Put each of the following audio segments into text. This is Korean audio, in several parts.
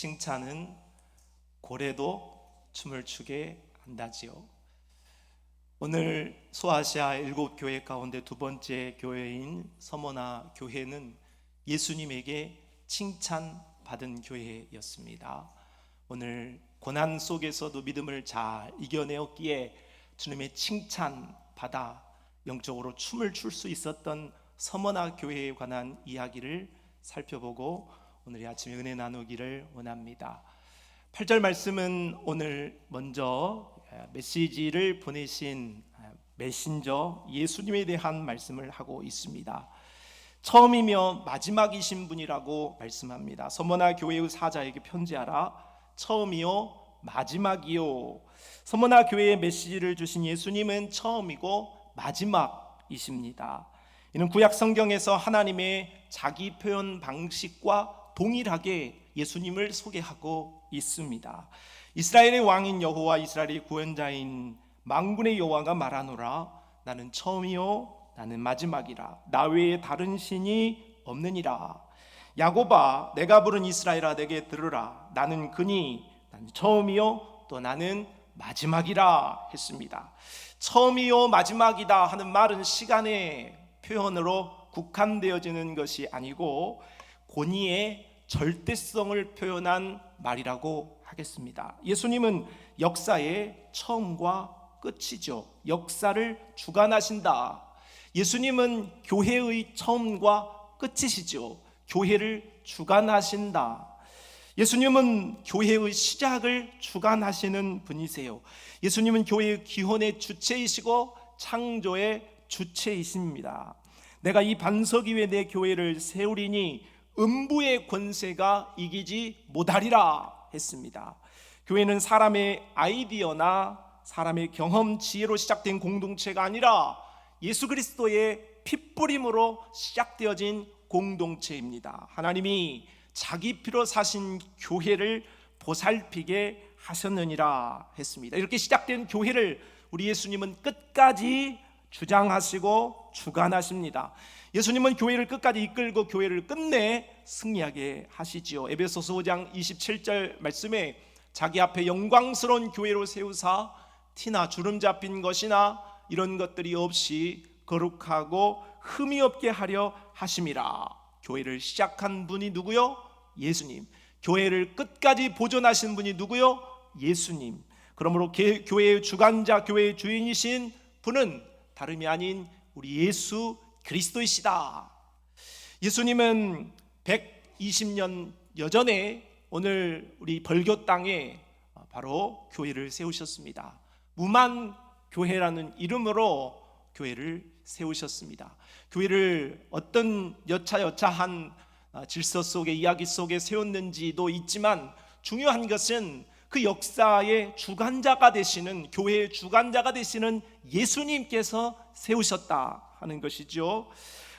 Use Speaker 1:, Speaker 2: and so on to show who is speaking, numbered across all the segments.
Speaker 1: 칭찬은 고래도 춤을 추게 한다지요. 오늘 소아시아 7교회 가운데 두 번째 교회인 서머나 교회는 예수님에게 칭찬받은 교회였습니다. 오늘 고난 속에서도 믿음을 잘 이겨내었기에 주님의 칭찬받아 영적으로 춤을 출 수 있었던 서머나 교회에 관한 이야기를 살펴보고 오늘 아침에 은혜 나누기를 원합니다. 8절 말씀은 오늘 먼저 메시지를 보내신 메신저 예수님에 대한 말씀을 하고 있습니다. 처음이며 마지막이신 분이라고 말씀합니다. 서머나 교회의 사자에게 편지하라. 처음이요 마지막이요. 서머나 교회에 메시지를 주신 예수님은 처음이고 마지막이십니다. 이는 구약 성경에서 하나님의 자기 표현 방식과 동일하게 예수님을 소개하고 있습니다. 이스라엘의 왕인 여호와, 이스라엘의 구원자인 만군의 여호와가 말하노라. 나는 처음이요 나는 마지막이라. 나 외에 다른 신이 없느니라. 야곱아, 내가 부른 이스라엘아, 내게 들으라. 나는 그니 나는 처음이요 또 나는 마지막이라 했습니다. 처음이요 마지막이다 하는 말은 시간의 표현으로 국한되어지는 것이 아니고 권위의 절대성을 표현한 말이라고 하겠습니다. 예수님은 역사의 처음과 끝이죠. 역사를 주관하신다. 예수님은 교회의 처음과 끝이시죠. 교회를 주관하신다. 예수님은 교회의 시작을 주관하시는 분이세요. 예수님은 교회의 기원의 주체이시고 창조의 주체이십니다. 내가 이 반석 위에 내 교회를 세우리니 음부의 권세가 이기지 못하리라 했습니다. 교회는 사람의 아이디어나 사람의 경험, 지혜로 시작된 공동체가 아니라 예수 그리스도의 핏뿌림으로 시작되어진 공동체입니다. 하나님이 자기 피로 사신 교회를 보살피게 하셨느니라 했습니다. 이렇게 시작된 교회를 우리 예수님은 끝까지 주장하시고 주관하십니다. 예수님은 교회를 끝까지 이끌고 교회를 끝내 승리하게 하시지요. 에베소서 5장 27절 말씀에 자기 앞에 영광스러운 교회로 세우사 티나 주름 잡힌 것이나 이런 것들이 없이 거룩하고 흠이 없게 하려 하심이라. 교회를 시작한 분이 누구요? 예수님. 교회를 끝까지 보존하신 분이 누구요? 예수님. 그러므로 교회의 주관자, 교회의 주인이신 분은 다름이 아닌 우리 예수 그리스도이시다. 예수님은 120년 여전에 오늘 우리 벌교 땅에 바로 교회를 세우셨습니다. 무만 교회라는 이름으로 교회를 세우셨습니다. 교회를 어떤 여차한 질서 속에, 이야기 속에 세웠는지도 있지만 중요한 것은 그 역사의 주관자가 되시는, 교회의 주관자가 되시는 예수님께서 세우셨다 하는 것이죠.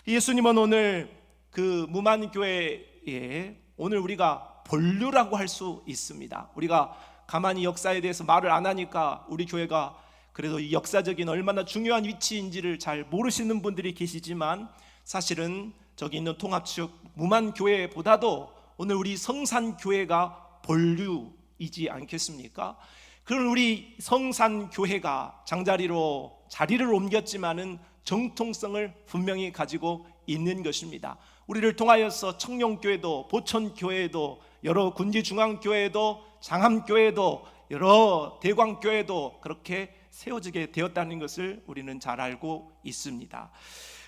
Speaker 1: 예수님은 오늘 그 무만교회에 오늘 우리가 본류라고 할 수 있습니다. 우리가 가만히 역사에 대해서 말을 안 하니까 우리 교회가 그래도 이 역사적인 얼마나 중요한 위치인지를 잘 모르시는 분들이 계시지만 사실은 저기 있는 통합지역 무만교회보다도 오늘 우리 성산교회가 본류이지 않겠습니까? 그럼 우리 성산교회가 장자리로 자리를 옮겼지만은 정통성을 분명히 가지고 있는 것입니다. 우리를 통하여서 청룡교회도 보천교회도 여러 군지중앙교회도 장암교회도 여러 대광교회도 그렇게 세워지게 되었다는 것을 우리는 잘 알고 있습니다.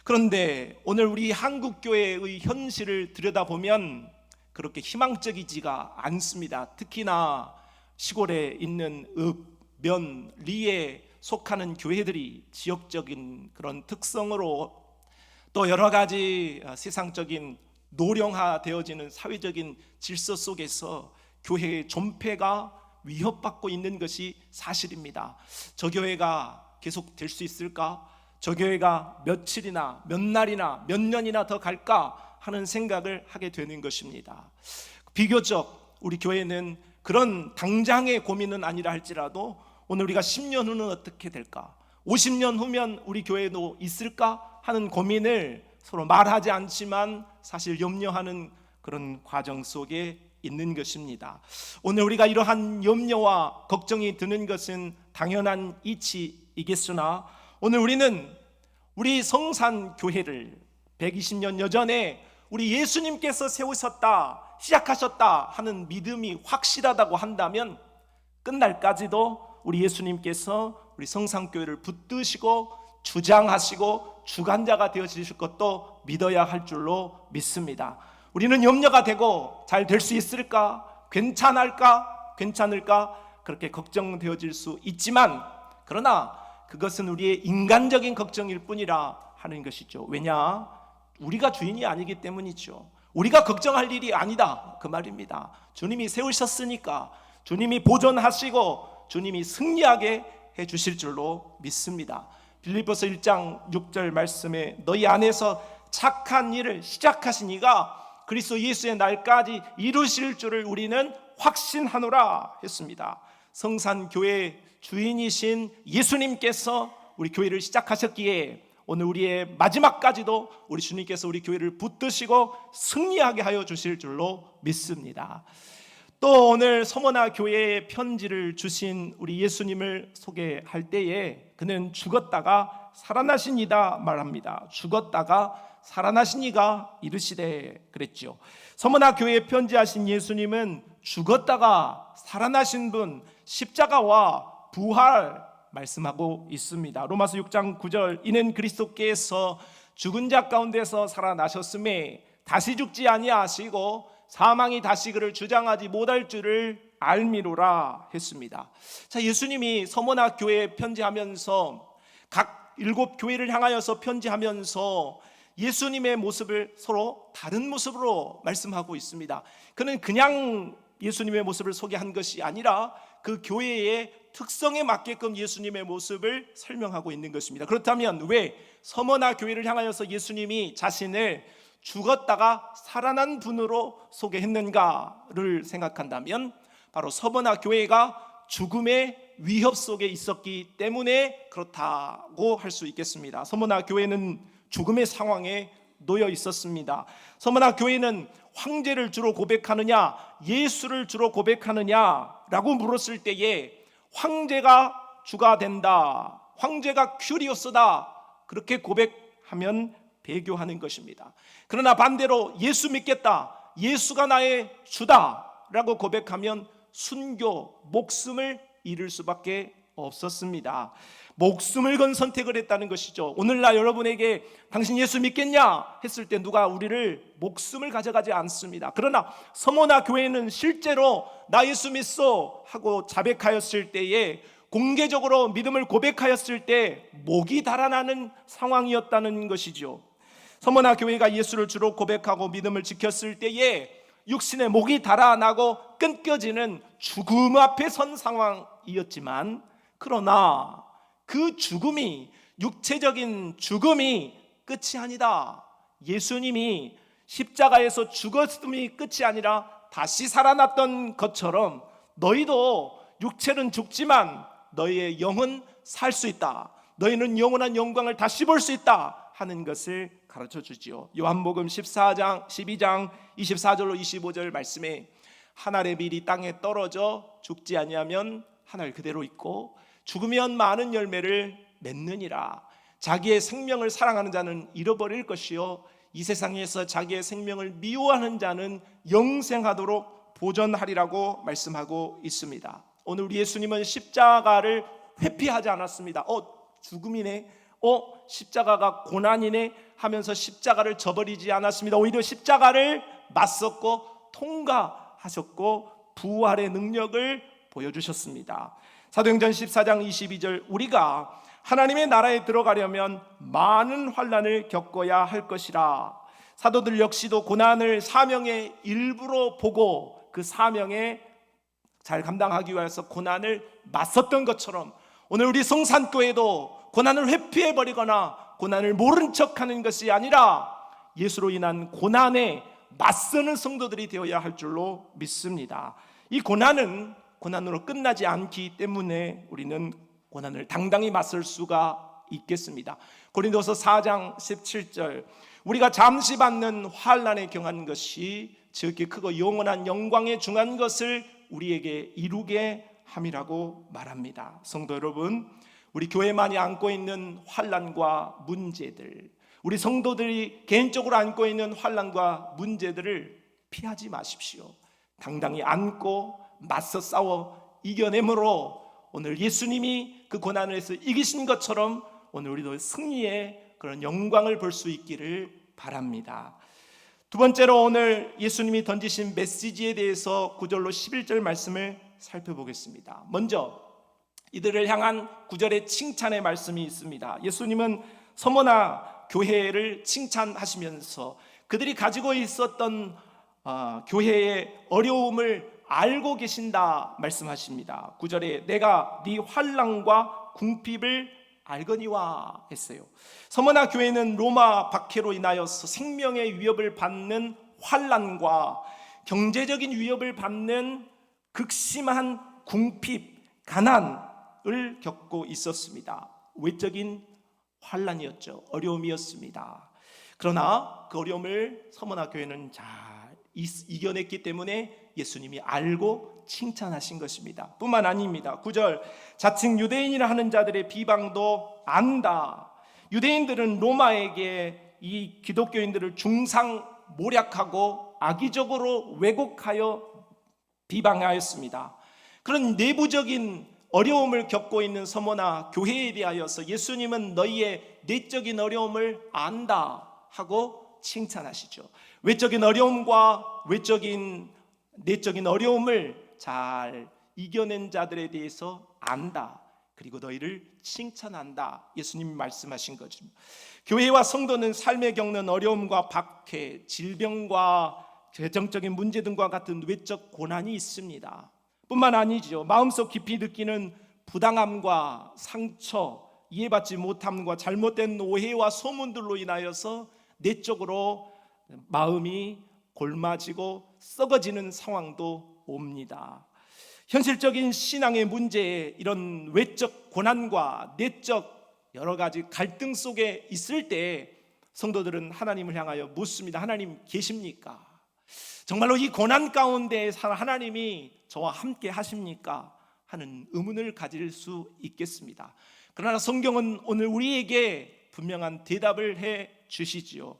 Speaker 1: 그런데 오늘 우리 한국교회의 현실을 들여다보면 그렇게 희망적이지가 않습니다. 특히나 시골에 있는 읍, 면, 리에 속하는 교회들이 지역적인 그런 특성으로 또 여러 가지 세상적인 노령화되어지는 사회적인 질서 속에서 교회의 존폐가 위협받고 있는 것이 사실입니다. 저 교회가 계속 될 수 있을까? 저 교회가 며칠이나 몇 날이나 몇 년이나 더 갈까 하는 생각을 하게 되는 것입니다. 비교적 우리 교회는 그런 당장의 고민은 아니라 할지라도 오늘 우리가 10년 후는 어떻게 될까? 50년 후면 우리 교회도 있을까? 하는 고민을 서로 말하지 않지만 사실 염려하는 그런 과정 속에 있는 것입니다. 오늘 우리가 이러한 염려와 걱정이 드는 것은 당연한 이치이겠으나 오늘 우리는 우리 성산교회를 120년 여전에 우리 예수님께서 세우셨다, 시작하셨다 하는 믿음이 확실하다고 한다면 끝날까지도 우리 예수님께서 우리 성산교회를 붙드시고 주장하시고 주관자가 되어주실 것도 믿어야 할 줄로 믿습니다. 우리는 염려가 되고 잘 될 수 있을까? 괜찮을까? 그렇게 걱정되어질 수 있지만 그러나 그것은 우리의 인간적인 걱정일 뿐이라 하는 것이죠. 왜냐? 우리가 주인이 아니기 때문이죠. 우리가 걱정할 일이 아니다 그 말입니다. 주님이 세우셨으니까 주님이 보존하시고 주님이 승리하게 해주실 줄로 믿습니다. 빌립보서 1장 6절 말씀에 너희 안에서 착한 일을 시작하신 이가 그리스도 예수의 날까지 이루실 줄을 우리는 확신하노라 했습니다. 성산교회 주인이신 예수님께서 우리 교회를 시작하셨기에 오늘 우리의 마지막까지도 우리 주님께서 우리 교회를 붙드시고 승리하게 하여 주실 줄로 믿습니다. 또 오늘 서머나 교회에 편지를 주신 우리 예수님을 소개할 때에 그는 죽었다가 살아나신 이다 말합니다. 죽었다가 살아나신 이가 이르시되 그랬죠. 서머나 교회에 편지하신 예수님은 죽었다가 살아나신 분, 십자가와 부활 말씀하고 있습니다. 로마서 6장 9절 이는 그리스도께서 죽은 자 가운데서 살아나셨음에 다시 죽지 아니하시고 사망이 다시 그를 주장하지 못할 줄을 알미로라 했습니다. 자, 예수님이 서머나 교회에 편지하면서 각 7교회를 향하여서 편지하면서 예수님의 모습을 서로 다른 모습으로 말씀하고 있습니다. 그는 그냥 예수님의 모습을 소개한 것이 아니라 그 교회의 특성에 맞게끔 예수님의 모습을 설명하고 있는 것입니다. 그렇다면 왜 서머나 교회를 향하여서 예수님이 자신을 죽었다가 살아난 분으로 소개했는가를 생각한다면 바로 서머나 교회가 죽음의 위협 속에 있었기 때문에 그렇다고 할 수 있겠습니다. 서머나 교회는 죽음의 상황에 놓여 있었습니다. 서머나 교회는 황제를 주로 고백하느냐 예수를 주로 고백하느냐라고 물었을 때에 황제가 주가 된다, 황제가 큐리오스다 그렇게 고백하면 배교하는 것입니다. 그러나 반대로 예수 믿겠다, 예수가 나의 주다 라고 고백하면 순교, 목숨을 잃을 수밖에 없었습니다. 목숨을 건 선택을 했다는 것이죠. 오늘날 여러분에게 당신 예수 믿겠냐 했을 때 누가 우리를 목숨을 가져가지 않습니다. 그러나 서머나 교회는 실제로 나 예수 믿소 하고 자백하였을 때에 공개적으로 믿음을 고백하였을 때 목이 달아나는 상황이었다는 것이죠. 서머나 교회가 예수를 주로 고백하고 믿음을 지켰을 때에 육신의 목이 달아나고 끊겨지는 죽음 앞에 선 상황이었지만 그러나 그 죽음이 육체적인 죽음이 끝이 아니다. 예수님이 십자가에서 죽었음이 끝이 아니라 다시 살아났던 것처럼 너희도 육체는 죽지만 너희의 영은 살 수 있다. 너희는 영원한 영광을 다시 볼 수 있다 하는 것을 가르쳐 주지요. 요한복음 12장 24절로 25절 말씀에 한 알의 밀이 땅에 떨어져 죽지 아니하면 한 알 그대로 있고 죽으면 많은 열매를 맺느니라. 자기의 생명을 사랑하는 자는 잃어버릴 것이요 이 세상에서 자기의 생명을 미워하는 자는 영생하도록 보존하리라고 말씀하고 있습니다. 오늘 우리 예수님은 십자가를 회피하지 않았습니다. 죽음이네, 십자가가 고난이네 하면서 십자가를 저버리지 않았습니다. 오히려 십자가를 맞섰고 통과하셨고 부활의 능력을 보여주셨습니다. 사도행전 14장 22절 우리가 하나님의 나라에 들어가려면 많은 환난을 겪어야 할 것이라. 사도들 역시도 고난을 사명의 일부로 보고 그 사명에 잘 감당하기 위해서 고난을 맞섰던 것처럼 오늘 우리 성산교회도 고난을 회피해버리거나 고난을 모른 척하는 것이 아니라 예수로 인한 고난에 맞서는 성도들이 되어야 할 줄로 믿습니다. 이 고난으로 끝나지 않기 때문에 우리는 고난을 당당히 맞설 수가 있겠습니다. 고린도서 4장 17절 우리가 잠시 받는 환난에 경한 것이 지극히 크고 영원한 영광에 중한 것을 우리에게 이루게 함이라고 말합니다. 성도 여러분, 우리 교회만이 안고 있는 환난과 문제들, 우리 성도들이 개인적으로 안고 있는 환난과 문제들을 피하지 마십시오. 당당히 안고 맞서 싸워 이겨내므로 오늘 예수님이 그 고난에서 이기신 것처럼 오늘 우리도 승리의 그런 영광을 볼 수 있기를 바랍니다. 두 번째로 오늘 예수님이 던지신 메시지에 대해서 9절로 11절 말씀을 살펴보겠습니다. 먼저 이들을 향한 9절의 칭찬의 말씀이 있습니다. 예수님은 서머나 교회를 칭찬하시면서 그들이 가지고 있었던 교회의 어려움을 알고 계신다 말씀하십니다. 9절에 내가 네 환난과 궁핍을 알거니와 했어요. 서머나 교회는 로마 박해로 인하여서 생명의 위협을 받는 환난과 경제적인 위협을 받는 극심한 궁핍, 가난을 겪고 있었습니다. 외적인 환난이었죠. 어려움이었습니다. 그러나 그 어려움을 서머나 교회는 잘 이겨냈기 때문에 예수님이 알고 칭찬하신 것입니다. 뿐만 아닙니다. 9절 자칭 유대인이라 하는 자들의 비방도 안다. 유대인들은 로마에게 이 기독교인들을 중상모략하고 악의적으로 왜곡하여 비방하였습니다. 그런 내부적인 어려움을 겪고 있는 서머나 교회에 대하여서 예수님은 너희의 내적인 어려움을 안다 하고 칭찬하시죠. 외적인 어려움과 내적인 어려움을 잘 이겨낸 자들에 대해서 안다. 그리고 너희를 칭찬한다. 예수님이 말씀하신 거죠. 교회와 성도는 삶에 겪는 어려움과 박해, 질병과 재정적인 문제 등과 같은 외적 고난이 있습니다. 뿐만 아니죠. 마음속 깊이 느끼는 부당함과 상처, 이해받지 못함과 잘못된 오해와 소문들로 인하여서 내적으로 마음이 골마지고 썩어지는 상황도 옵니다. 현실적인 신앙의 문제에 이런 외적 고난과 내적 여러 가지 갈등 속에 있을 때 성도들은 하나님을 향하여 묻습니다. 하나님 계십니까? 정말로 이 고난 가운데 하나님이 저와 함께 하십니까? 하는 의문을 가질 수 있겠습니다. 그러나 성경은 오늘 우리에게 분명한 대답을 해 주시지요.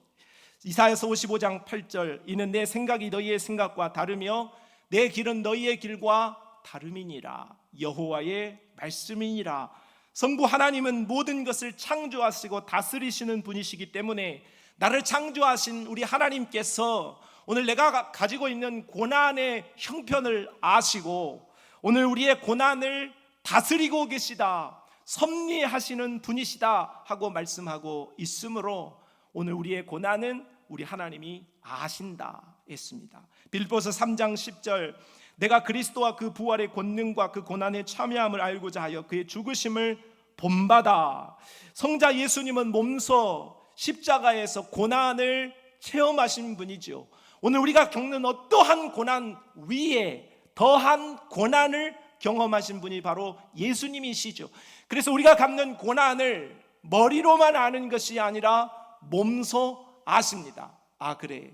Speaker 1: 이사야서 55장 8절 이는 내 생각이 너희의 생각과 다르며 내 길은 너희의 길과 다름이니라. 여호와의 말씀이니라. 성부 하나님은 모든 것을 창조하시고 다스리시는 분이시기 때문에 나를 창조하신 우리 하나님께서 오늘 내가 가지고 있는 고난의 형편을 아시고 오늘 우리의 고난을 다스리고 계시다, 섭리하시는 분이시다 하고 말씀하고 있으므로 오늘 우리의 고난은 우리 하나님이 아신다 했습니다. 빌립보서 3장 10절 내가 그리스도와 그 부활의 권능과 그 고난의 참여함을 알고자 하여 그의 죽으심을 본받아. 성자 예수님은 몸소 십자가에서 고난을 체험하신 분이죠. 오늘 우리가 겪는 어떠한 고난 위에 더한 고난을 경험하신 분이 바로 예수님이시죠. 그래서 우리가 겪는 고난을 머리로만 아는 것이 아니라 몸소 아십니다. 아 그래,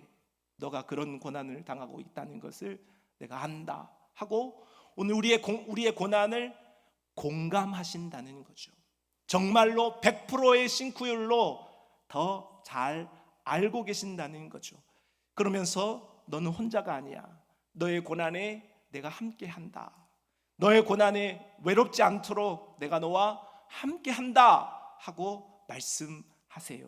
Speaker 1: 너가 그런 고난을 당하고 있다는 것을 내가 안다 하고 오늘 우리의 고난을 공감하신다는 거죠. 정말로 100%의 싱크율로 더 잘 알고 계신다는 거죠. 그러면서 너는 혼자가 아니야. 너의 고난에 내가 함께 한다. 너의 고난에 외롭지 않도록 내가 너와 함께 한다 하고 말씀하세요.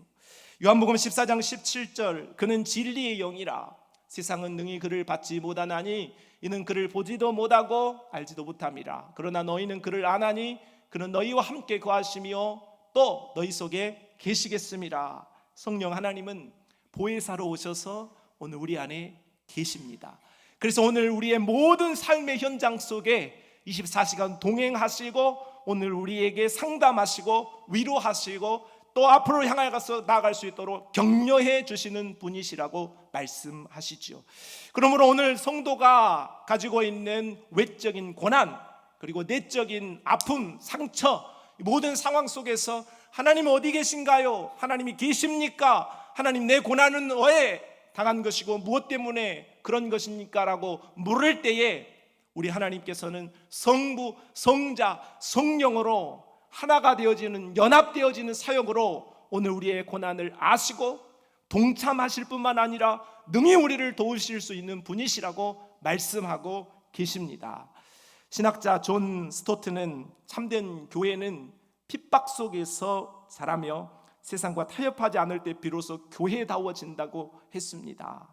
Speaker 1: 요한복음 14장 17절 그는 진리의 영이라 세상은 능히 그를 받지 못하나니 이는 그를 보지도 못하고 알지도 못함이라. 그러나 너희는 그를 아나니 그는 너희와 함께 거하시며 또 너희 속에 계시겠음이라. 성령 하나님은 보혜사로 오셔서 오늘 우리 안에 계십니다. 그래서 오늘 우리의 모든 삶의 현장 속에 24시간 동행하시고 오늘 우리에게 상담하시고 위로하시고 또 앞으로 향하여서 나아갈 수 있도록 격려해 주시는 분이시라고 말씀하시죠. 그러므로 오늘 성도가 가지고 있는 외적인 고난 그리고 내적인 아픔, 상처 모든 상황 속에서 하나님 어디 계신가요? 하나님이 계십니까? 하나님 내 고난은 왜 당한 것이고 무엇 때문에 그런 것입니까? 라고 물을 때에 우리 하나님께서는 성부, 성자, 성령으로 하나가 되어지는, 연합되어지는 사역으로 오늘 우리의 고난을 아시고 동참하실 뿐만 아니라 능히 우리를 도우실 수 있는 분이시라고 말씀하고 계십니다. 신학자 존 스토트는 참된 교회는 핍박 속에서 자라며 세상과 타협하지 않을 때 비로소 교회다워진다고 했습니다.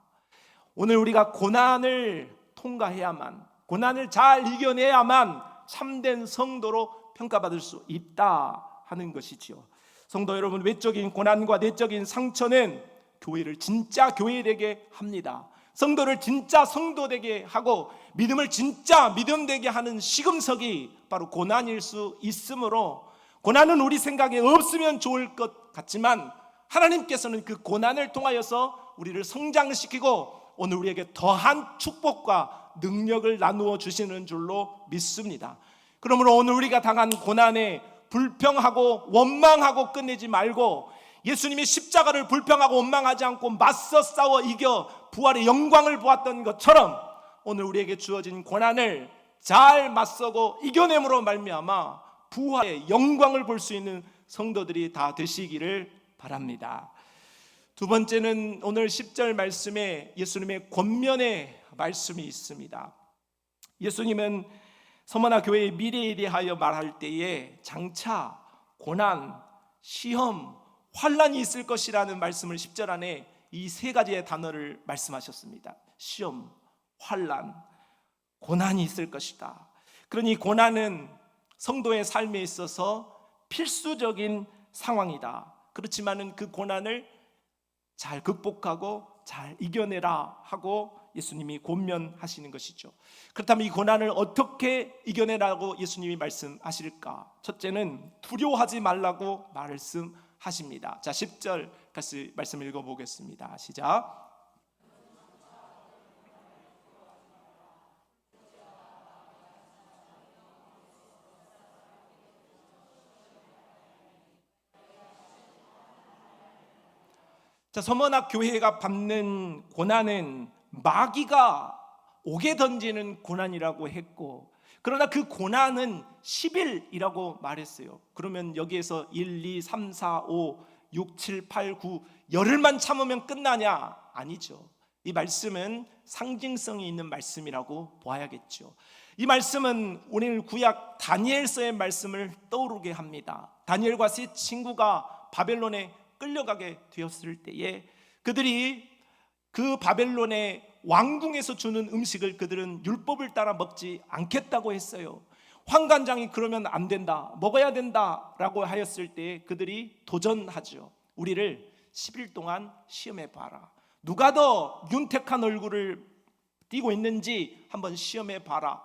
Speaker 1: 오늘 우리가 고난을 통과해야만, 고난을 잘 이겨내야만 참된 성도로 평가받을 수 있다 하는 것이지요. 성도 여러분, 외적인 고난과 내적인 상처는 교회를 진짜 교회되게 합니다. 성도를 진짜 성도되게 하고 믿음을 진짜 믿음되게 하는 시금석이 바로 고난일 수 있으므로, 고난은 우리 생각에 없으면 좋을 것 같지만 하나님께서는 그 고난을 통하여서 우리를 성장시키고 오늘 우리에게 더한 축복과 능력을 나누어 주시는 줄로 믿습니다. 그러므로 오늘 우리가 당한 고난에 불평하고 원망하고 끝내지 말고, 예수님이 십자가를 불평하고 원망하지 않고 맞서 싸워 이겨 부활의 영광을 보았던 것처럼 오늘 우리에게 주어진 고난을 잘 맞서고 이겨냄으로 말미암아 부활의 영광을 볼 수 있는 성도들이 다 되시기를 바랍니다. 두 번째는 오늘 10절 말씀에 예수님의 권면의 말씀이 있습니다. 예수님은 서머나 교회의 미래에 대하여 말할 때에 장차 고난, 시험, 환난이 있을 것이라는 말씀을 10절 안에 이 세 가지의 단어를 말씀하셨습니다. 시험, 환난, 고난이 있을 것이다. 그러니 고난은 성도의 삶에 있어서 필수적인 상황이다. 그렇지만은 그 고난을 잘 극복하고 잘 이겨내라 하고 예수님이 권면하시는 것이죠. 그렇다면 이 고난을 어떻게 이겨내라고 예수님이 말씀하실까? 첫째는 두려워하지 말라고 말씀하십니다. 자, 10절 같이 말씀 읽어보겠습니다. 시작. 자, 서머나 교회가 받는 고난은 마귀가 옥에 던지는 고난이라고 했고, 그러나 그 고난은 10일이라고 말했어요. 그러면 여기에서 1, 2, 3, 4, 5, 6, 7, 8, 9 열흘만 참으면 끝나냐? 아니죠. 이 말씀은 상징성이 있는 말씀이라고 봐야겠죠. 이 말씀은 오늘 구약 다니엘서의 말씀을 떠오르게 합니다. 다니엘과 세 친구가 바벨론에 끌려가게 되었을 때에 그들이 그 바벨론의 왕궁에서 주는 음식을 그들은 율법을 따라 먹지 않겠다고 했어요. 환관장이 그러면 안 된다, 먹어야 된다라고 하였을 때 그들이 도전하죠. 우리를 10일 동안 시험해 봐라. 누가 더 윤택한 얼굴을 띠고 있는지 한번 시험해 봐라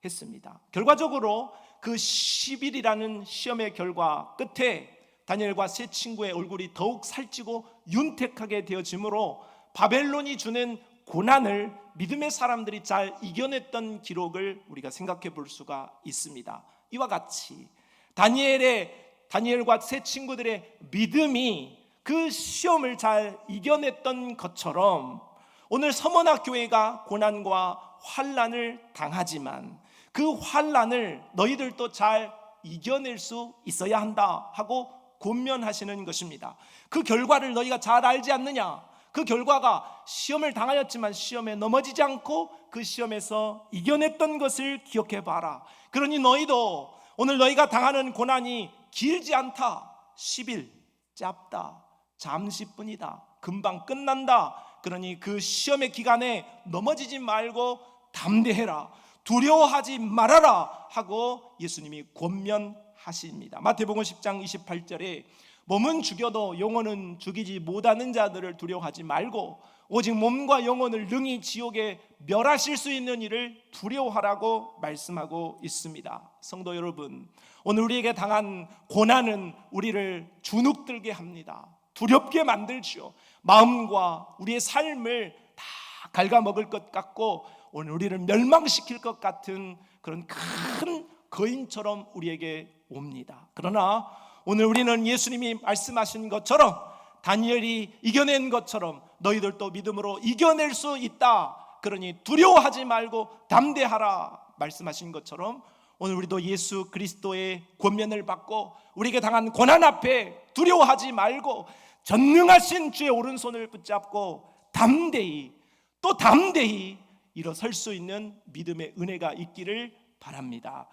Speaker 1: 했습니다. 결과적으로 그 10일이라는 시험의 결과 끝에 다니엘과 세 친구의 얼굴이 더욱 살찌고 윤택하게 되어지므로 바벨론이 주는 고난을 믿음의 사람들이 잘 이겨냈던 기록을 우리가 생각해 볼 수가 있습니다. 이와 같이 다니엘과 세 친구들의 믿음이 그 시험을 잘 이겨냈던 것처럼 오늘 서머나 교회가 고난과 환난을 당하지만 그 환난을 너희들도 잘 이겨낼 수 있어야 한다 하고 권면하시는 것입니다. 그 결과를 너희가 잘 알지 않느냐? 그 결과가 시험을 당하였지만 시험에 넘어지지 않고 그 시험에서 이겨냈던 것을 기억해 봐라. 그러니 너희도 오늘 너희가 당하는 고난이 길지 않다. 10일 짧다. 잠시뿐이다. 금방 끝난다. 그러니 그 시험의 기간에 넘어지지 말고 담대해라. 두려워하지 말아라 하고 예수님이 권면하십니다. 마태복음 10장 28절에 몸은 죽여도 영혼은 죽이지 못하는 자들을 두려워하지 말고 오직 몸과 영혼을 능히 지옥에 멸하실 수 있는 이를 두려워하라고 말씀하고 있습니다. 성도 여러분, 오늘 우리에게 당한 고난은 우리를 주눅들게 합니다. 두렵게 만들죠. 마음과 우리의 삶을 다 갉아먹을 것 같고 오늘 우리를 멸망시킬 것 같은 그런 큰 거인처럼 우리에게 옵니다. 그러나 오늘 우리는 예수님이 말씀하신 것처럼 다니엘이 이겨낸 것처럼 너희들도 믿음으로 이겨낼 수 있다 그러니 두려워하지 말고 담대하라 말씀하신 것처럼 오늘 우리도 예수 그리스도의 권면을 받고 우리에게 당한 고난 앞에 두려워하지 말고 전능하신 주의 오른손을 붙잡고 담대히 또 담대히 일어설 수 있는 믿음의 은혜가 있기를 바랍니다.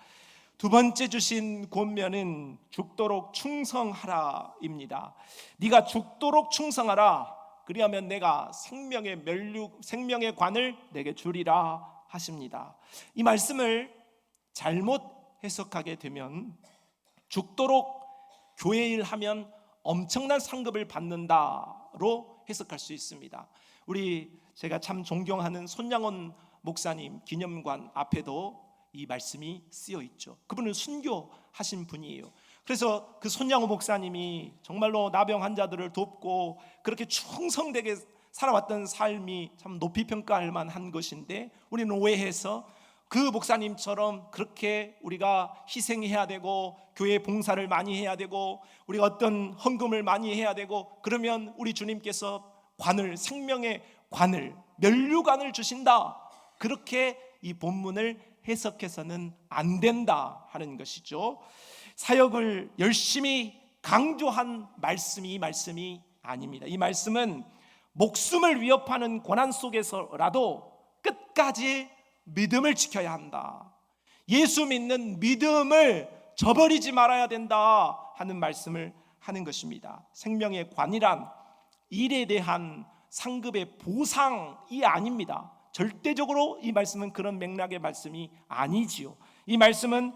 Speaker 1: 두 번째 주신 권면은 죽도록 충성하라입니다. 네가 죽도록 충성하라, 그리하면 내가 생명의 관을 내게 주리라 하십니다. 이 말씀을 잘못 해석하게 되면 죽도록 교회 일 하면 엄청난 상급을 받는다로 해석할 수 있습니다. 제가 참 존경하는 손양원 목사님 기념관 앞에도 이 말씀이 쓰여 있죠. 그분은 순교하신 분이에요. 그래서 그 손양원 목사님이 정말로 나병 환자들을 돕고 그렇게 충성되게 살아왔던 삶이 참 높이 평가할 만한 것인데, 우리는 오해해서 그 목사님처럼 그렇게 우리가 희생해야 되고 교회 봉사를 많이 해야 되고 우리가 어떤 헌금을 많이 해야 되고 그러면 우리 주님께서 생명의 관을, 면류관을 주신다, 그렇게 이 본문을 해석해서는 안 된다 하는 것이죠. 사역을 열심히 강조한 말씀이 이 말씀이 아닙니다. 이 말씀은 목숨을 위협하는 고난 속에서라도 끝까지 믿음을 지켜야 한다, 예수 믿는 믿음을 저버리지 말아야 된다 하는 말씀을 하는 것입니다. 생명의 관이란 일에 대한 상급의 보상이 아닙니다. 절대적으로 이 말씀은 그런 맥락의 말씀이 아니지요. 이 말씀은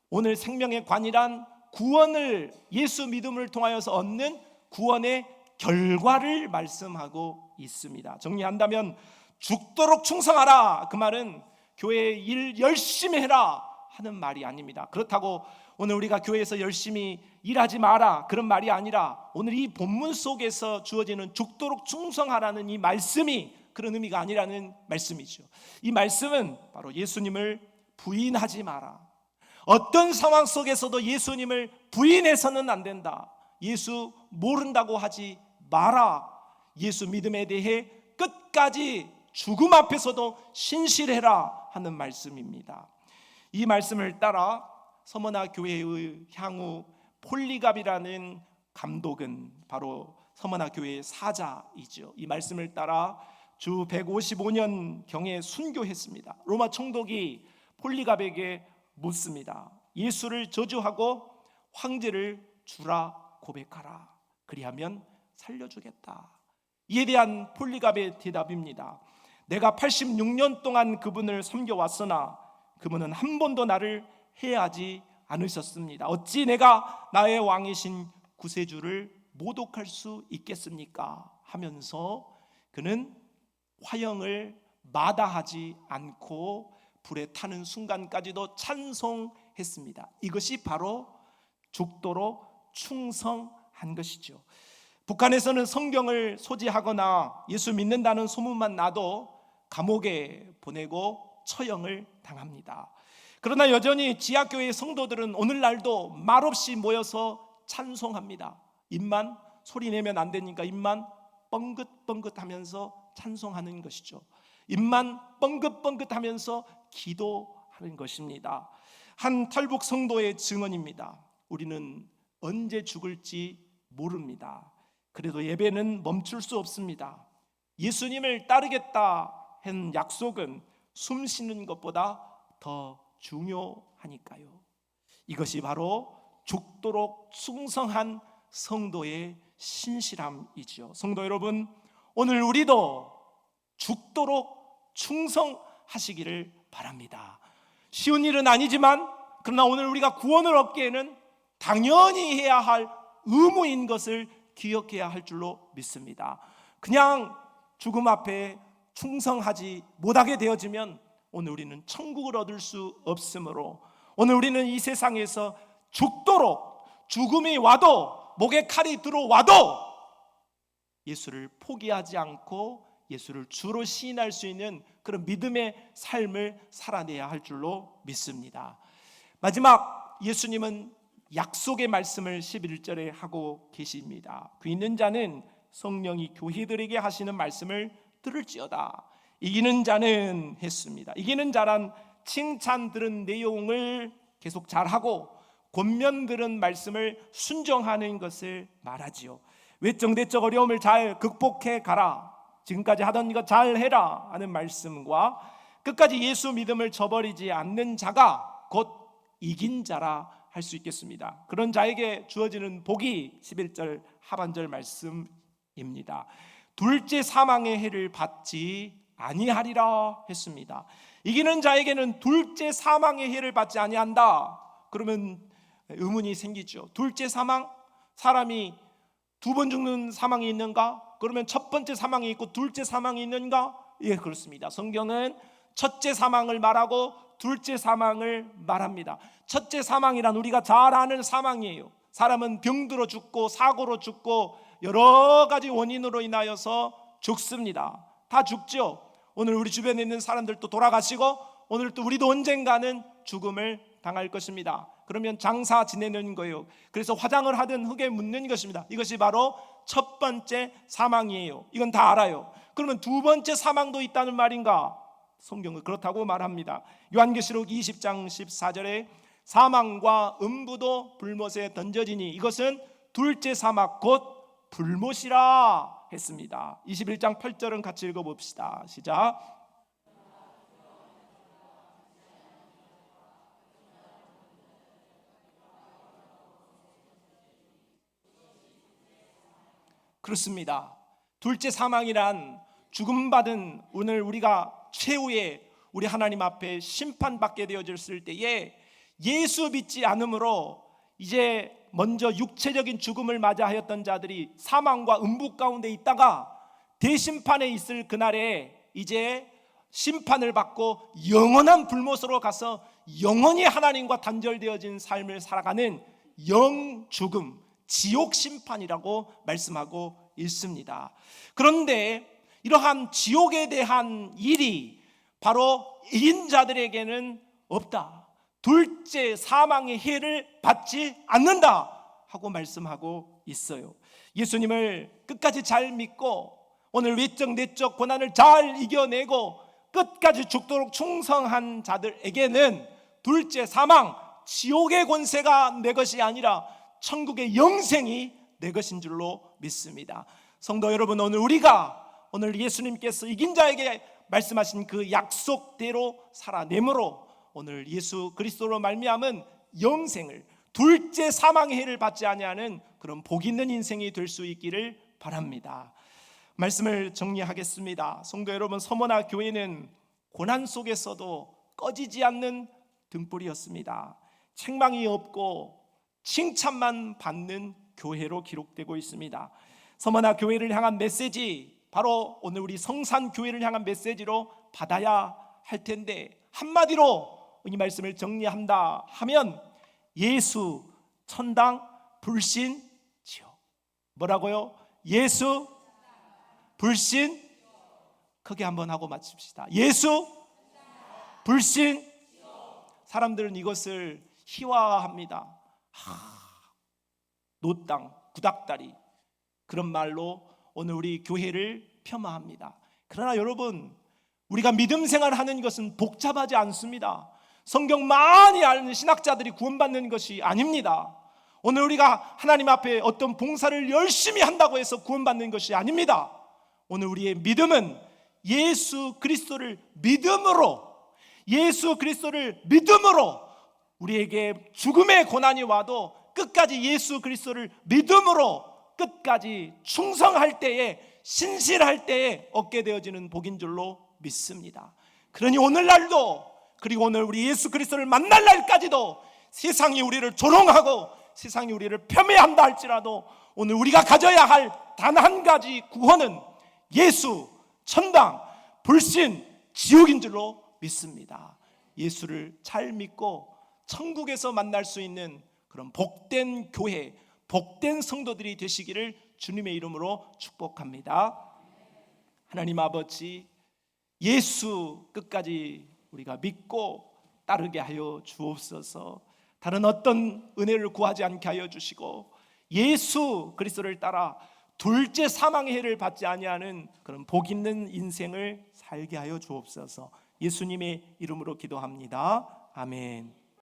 Speaker 1: 오늘 생명의 관이란 구원을, 예수 믿음을 통하여서 얻는 구원의 결과를 말씀하고 있습니다. 정리한다면 죽도록 충성하라, 그 말은 교회 일 열심히 해라 하는 말이 아닙니다. 그렇다고 오늘 우리가 교회에서 열심히 일하지 마라 그런 말이 아니라, 오늘 이 본문 속에서 주어지는 죽도록 충성하라는 이 말씀이 그런 의미가 아니라는 말씀이죠. 이 말씀은 바로 예수님을 부인하지 마라, 어떤 상황 속에서도 예수님을 부인해서는 안 된다, 예수 모른다고 하지 마라, 예수 믿음에 대해 끝까지 죽음 앞에서도 신실해라 하는 말씀입니다. 이 말씀을 따라 서머나 교회의 향후 폴리갑이라는 감독은 바로 서머나 교회의 사자이죠. 이 말씀을 따라 주 155년경에 순교했습니다. 로마 총독이 폴리갑에게 묻습니다. 예수를 저주하고 황제를 주라 고백하라, 그리하면 살려주겠다. 이에 대한 폴리갑의 대답입니다. 내가 86년 동안 그분을 섬겨왔으나 그분은 한 번도 나를 해하지 않으셨습니다. 어찌 내가 나의 왕이신 구세주를 모독할 수 있겠습니까? 하면서 그는 화형을 마다하지 않고 불에 타는 순간까지도 찬송했습니다. 이것이 바로 죽도록 충성한 것이죠. 북한에서는 성경을 소지하거나 예수 믿는다는 소문만 나도 감옥에 보내고 처형을 당합니다. 그러나 여전히 지하교회 성도들은 오늘날도 말없이 모여서 찬송합니다. 입만 소리내면 안 되니까 입만 뻥긋뻥긋하면서 찬송하는 것이죠. 입만 뻥긋뻥긋하면서 기도하는 것입니다. 한 탈북 성도의 증언입니다. 우리는 언제 죽을지 모릅니다. 그래도 예배는 멈출 수 없습니다. 예수님을 따르겠다 한 약속은 숨 쉬는 것보다 더 중요하니까요. 이것이 바로 죽도록 충성한 성도의 신실함이지요. 성도 여러분, 오늘 우리도 죽도록 충성하시기를 바랍니다. 쉬운 일은 아니지만 그러나 오늘 우리가 구원을 얻기에는 당연히 해야 할 의무인 것을 기억해야 할 줄로 믿습니다. 그냥 죽음 앞에 충성하지 못하게 되어지면 오늘 우리는 천국을 얻을 수 없으므로 오늘 우리는 이 세상에서 죽도록, 죽음이 와도 목에 칼이 들어와도 예수를 포기하지 않고 예수를 주로 시인할 수 있는 그런 믿음의 삶을 살아내야 할 줄로 믿습니다. 마지막, 예수님은 약속의 말씀을 11절에 하고 계십니다. 귀 있는 자는 성령이 교회들에게 하시는 말씀을 들을지어다. 이기는 자는 했습니다. 이기는 자란 칭찬 들은 내용을 계속 잘하고 권면 들은 말씀을 순종하는 것을 말하지요. 외적 내적 어려움을 잘 극복해 가라, 지금까지 하던 것 잘 해라 하는 말씀과 끝까지 예수 믿음을 저버리지 않는 자가 곧 이긴 자라 할 수 있겠습니다. 그런 자에게 주어지는 복이 11절 하반절 말씀입니다. 둘째 사망의 해를 받지 아니하리라 했습니다. 이기는 자에게는 둘째 사망의 해를 받지 아니한다. 그러면 의문이 생기죠. 둘째 사망? 사람이 두 번 죽는 사망이 있는가? 그러면 첫 번째 사망이 있고 둘째 사망이 있는가? 예, 그렇습니다. 성경은 첫째 사망을 말하고 둘째 사망을 말합니다. 첫째 사망이란 우리가 잘 아는 사망이에요. 사람은 병들어 죽고 사고로 죽고 여러 가지 원인으로 인하여서 죽습니다. 다 죽죠. 오늘 우리 주변에 있는 사람들도 돌아가시고 오늘 또 우리도 언젠가는 죽음을 당할 것입니다. 그러면 장사 지내는 거예요. 그래서 화장을 하든 흙에 묻는 것입니다. 이것이 바로 첫 번째 사망이에요. 이건 다 알아요. 그러면 두 번째 사망도 있다는 말인가? 성경은 그렇다고 말합니다. 요한계시록 20장 14절에 사망과 음부도 불못에 던져지니 이것은 둘째 사망 곧 불못이라 했습니다. 21장 8절은 같이 읽어봅시다. 시작. 그렇습니다. 둘째 사망이란 죽음받은 오늘 우리가 최후의 우리 하나님 앞에 심판받게 되어졌을 때에 예수 믿지 않으므로 이제 먼저 육체적인 죽음을 맞이하였던 자들이 사망과 음부 가운데 있다가 대심판에 있을 그날에 이제 심판을 받고 영원한 불못으로 가서 영원히 하나님과 단절되어진 삶을 살아가는 영죽음, 지옥 심판이라고 말씀하고 있습니다. 그런데 이러한 지옥에 대한 일이 바로 이긴 자들에게는 없다. 둘째 사망의 해를 받지 않는다 하고 말씀하고 있어요. 예수님을 끝까지 잘 믿고 오늘 외적 내적 고난을 잘 이겨내고 끝까지 죽도록 충성한 자들에게는 둘째 사망, 지옥의 권세가 내 것이 아니라 천국의 영생이 내 것인 줄로 믿습니다. 성도 여러분, 오늘 예수님께서 이긴 자에게 말씀하신 그 약속대로 살아내므로 오늘 예수 그리스도로 말미암은 영생을, 둘째 사망의 해를 받지 아니하는 그런 복 있는 인생이 될 수 있기를 바랍니다. 말씀을 정리하겠습니다. 성도 여러분, 서머나 교회는 고난 속에서도 꺼지지 않는 등불이었습니다. 책망이 없고 칭찬만 받는 교회로 기록되고 있습니다. 서머나 교회를 향한 메시지, 바로 오늘 우리 성산교회를 향한 메시지로 받아야 할 텐데, 한마디로 이 말씀을 정리한다 하면 예수 천당 불신 지옥. 뭐라고요? 예수 불신, 크게 한번 하고 마칩시다. 예수 불신. 사람들은 이것을 희화합니다. 노땅, 구닥다리, 그런 말로 오늘 우리 교회를 폄하합니다. 그러나 여러분, 우리가 믿음 생활하는 것은 복잡하지 않습니다. 성경 많이 아는 신학자들이 구원받는 것이 아닙니다. 오늘 우리가 하나님 앞에 어떤 봉사를 열심히 한다고 해서 구원받는 것이 아닙니다. 오늘 우리의 믿음은 예수 그리스도를 믿음으로, 예수 그리스도를 믿음으로 우리에게 죽음의 고난이 와도 끝까지 예수 그리스도를 믿음으로 끝까지 충성할 때에, 신실할 때에 얻게 되어지는 복인 줄로 믿습니다. 그러니 오늘날도, 그리고 오늘 우리 예수 그리스도를 만날 날까지도 세상이 우리를 조롱하고 세상이 우리를 폄훼한다 할지라도 오늘 우리가 가져야 할 단 한 가지 구원은 예수 천당 불신 지옥인 줄로 믿습니다. 예수를 잘 믿고 천국에서 만날 수 있는 그런 복된 교회, 복된 성도들이 되시기를 주님의 이름으로 축복합니다. 하나님 아버지, 예수 끝까지 우리가 믿고 따르게 하여 주옵소서. 다른 어떤 은혜를 구하지 않게 하여 주시고 예수 그리스도를 따라 둘째 사망의 해를 받지 아니하는 그런 복 있는 인생을 살게 하여 주옵소서. 예수님의 이름으로 기도합니다. 아멘.